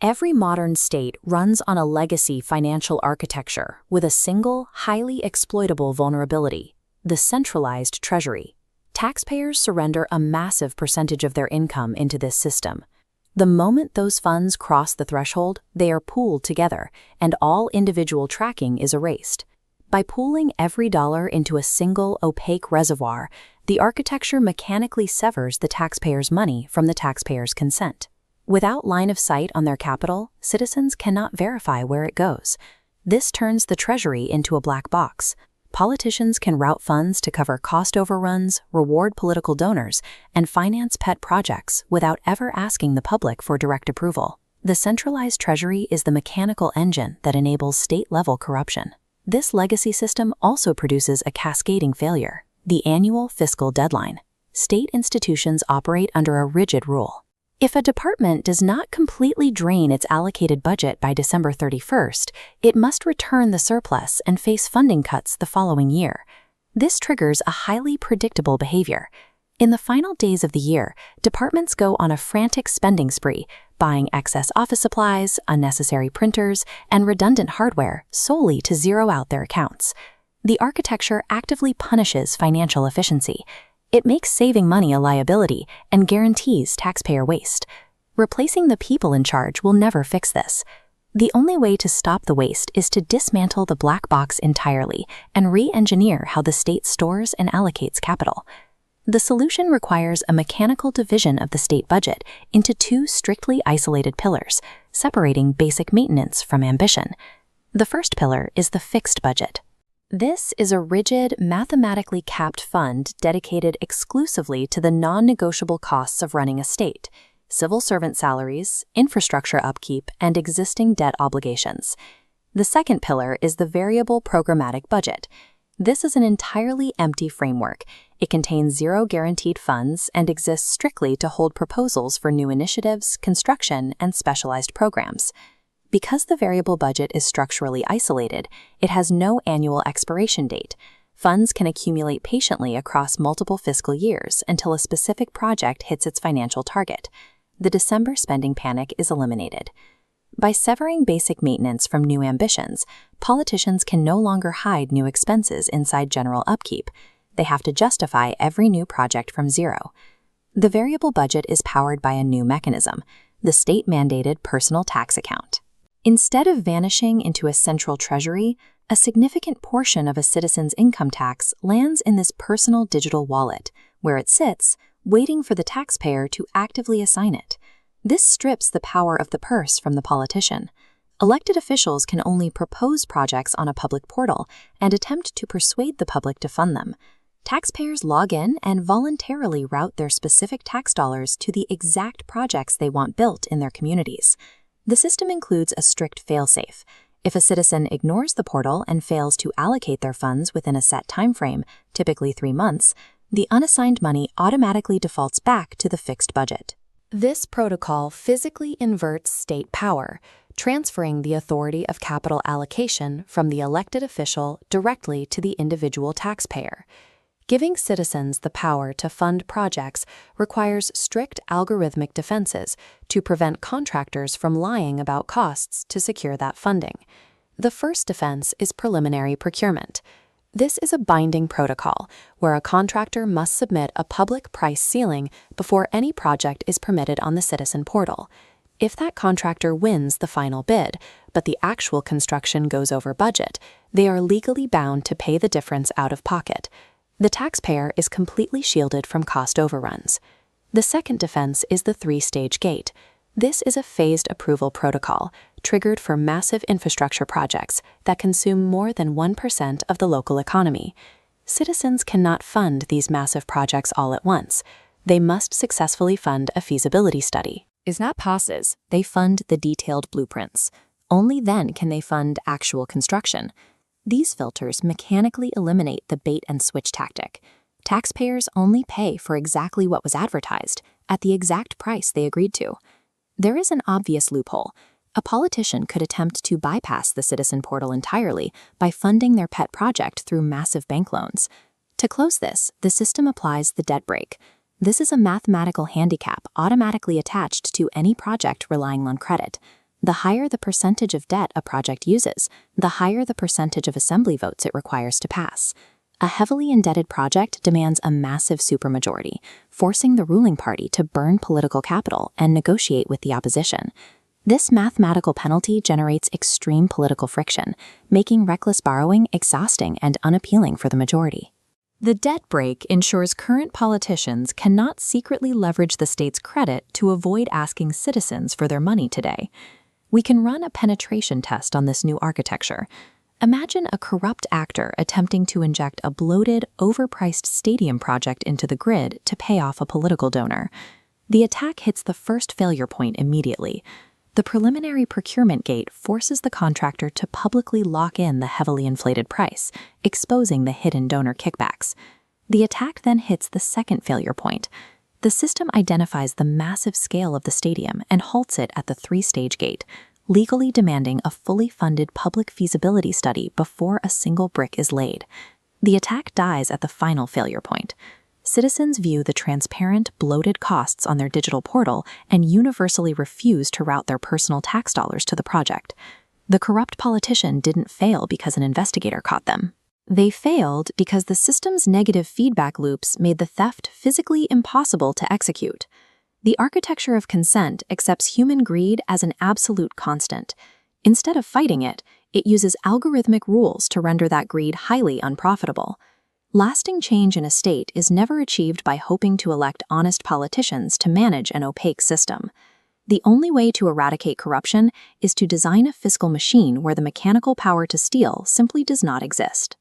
Every modern state runs on a legacy financial architecture with a single, highly exploitable vulnerability: the centralized treasury. Taxpayers surrender a massive percentage of their income into this system. The moment those funds cross the threshold, they are pooled together, and all individual tracking is erased. By pooling every dollar into a single, opaque reservoir, the architecture mechanically severs the taxpayer's money from the taxpayer's consent. Without line of sight on their capital, citizens cannot verify where it goes. This turns the treasury into a black box. Politicians can route funds to cover cost overruns, reward political donors, and finance pet projects without ever asking the public for direct approval. The centralized treasury is the mechanical engine that enables state-level corruption. This legacy system also produces a cascading failure: the annual fiscal deadline. State institutions operate under a rigid rule. If a department does not completely drain its allocated budget by December 31st, it must return the surplus and face funding cuts the following year. This triggers a highly predictable behavior. In the final days of the year, departments go on a frantic spending spree, buying excess office supplies, unnecessary printers, and redundant hardware solely to zero out their accounts. The architecture actively punishes financial efficiency. It makes saving money a liability and guarantees taxpayer waste. Replacing the people in charge will never fix this. The only way to stop the waste is to dismantle the black box entirely and re-engineer how the state stores and allocates capital. The solution requires a mechanical division of the state budget into two strictly isolated pillars, separating basic maintenance from ambition. The first pillar is the fixed budget. This is a rigid, mathematically capped fund dedicated exclusively to the non-negotiable costs of running a state: civil servant salaries, infrastructure upkeep, and existing debt obligations. The second pillar is the variable programmatic budget. This is an entirely empty framework. It contains zero guaranteed funds and exists strictly to hold proposals for new initiatives, construction, and specialized programs. Because the variable budget is structurally isolated, it has no annual expiration date. Funds can accumulate patiently across multiple fiscal years until a specific project hits its financial target. The December spending panic is eliminated. By severing basic maintenance from new ambitions, politicians can no longer hide new expenses inside general upkeep. They have to justify every new project from zero. The variable budget is powered by a new mechanism: the state-mandated personal tax account. Instead of vanishing into a central treasury, a significant portion of a citizen's income tax lands in this personal digital wallet, where it sits, waiting for the taxpayer to actively assign it. This strips the power of the purse from the politician. Elected officials can only propose projects on a public portal and attempt to persuade the public to fund them. Taxpayers log in and voluntarily route their specific tax dollars to the exact projects they want built in their communities. The system includes a strict fail-safe. If a citizen ignores the portal and fails to allocate their funds within a set time frame, typically 3 months, the unassigned money automatically defaults back to the fixed budget. This protocol physically inverts state power, transferring the authority of capital allocation from the elected official directly to the individual taxpayer. Giving citizens the power to fund projects requires strict algorithmic defenses to prevent contractors from lying about costs to secure that funding. The first defense is preliminary procurement. This is a binding protocol where a contractor must submit a public price ceiling before any project is permitted on the citizen portal. If that contractor wins the final bid, but the actual construction goes over budget, they are legally bound to pay the difference out of pocket. The taxpayer is completely shielded from cost overruns. The second defense is the three-stage gate. This is a phased approval protocol triggered for massive infrastructure projects that consume more than 1% of the local economy. Citizens cannot fund these massive projects all at once. They must successfully fund a feasibility study. If that passes, they fund the detailed blueprints. Only then can they fund actual construction. These filters mechanically eliminate the bait-and-switch tactic. Taxpayers only pay for exactly what was advertised, at the exact price they agreed to. There is an obvious loophole. A politician could attempt to bypass the citizen portal entirely by funding their pet project through massive bank loans. To close this, the system applies the debt brake. This is a mathematical handicap automatically attached to any project relying on credit. The higher the percentage of debt a project uses, the higher the percentage of assembly votes it requires to pass. A heavily indebted project demands a massive supermajority, forcing the ruling party to burn political capital and negotiate with the opposition. This mathematical penalty generates extreme political friction, making reckless borrowing exhausting and unappealing for the majority. The debt brake ensures current politicians cannot secretly leverage the state's credit to avoid asking citizens for their money today. We can run a penetration test on this new architecture. Imagine a corrupt actor attempting to inject a bloated, overpriced stadium project into the grid to pay off a political donor. The attack hits the first failure point immediately. The preliminary procurement gate forces the contractor to publicly lock in the heavily inflated price, exposing the hidden donor kickbacks. The attack then hits the second failure point. The system identifies the massive scale of the stadium and halts it at the three-stage gate, legally demanding a fully funded public feasibility study before a single brick is laid. The attack dies at the final failure point. Citizens view the transparent, bloated costs on their digital portal and universally refuse to route their personal tax dollars to the project. The corrupt politician didn't fail because an investigator caught them. They failed because the system's negative feedback loops made the theft physically impossible to execute. The architecture of consent accepts human greed as an absolute constant. Instead of fighting it, it uses algorithmic rules to render that greed highly unprofitable. Lasting change in a state is never achieved by hoping to elect honest politicians to manage an opaque system. The only way to eradicate corruption is to design a fiscal machine where the mechanical power to steal simply does not exist.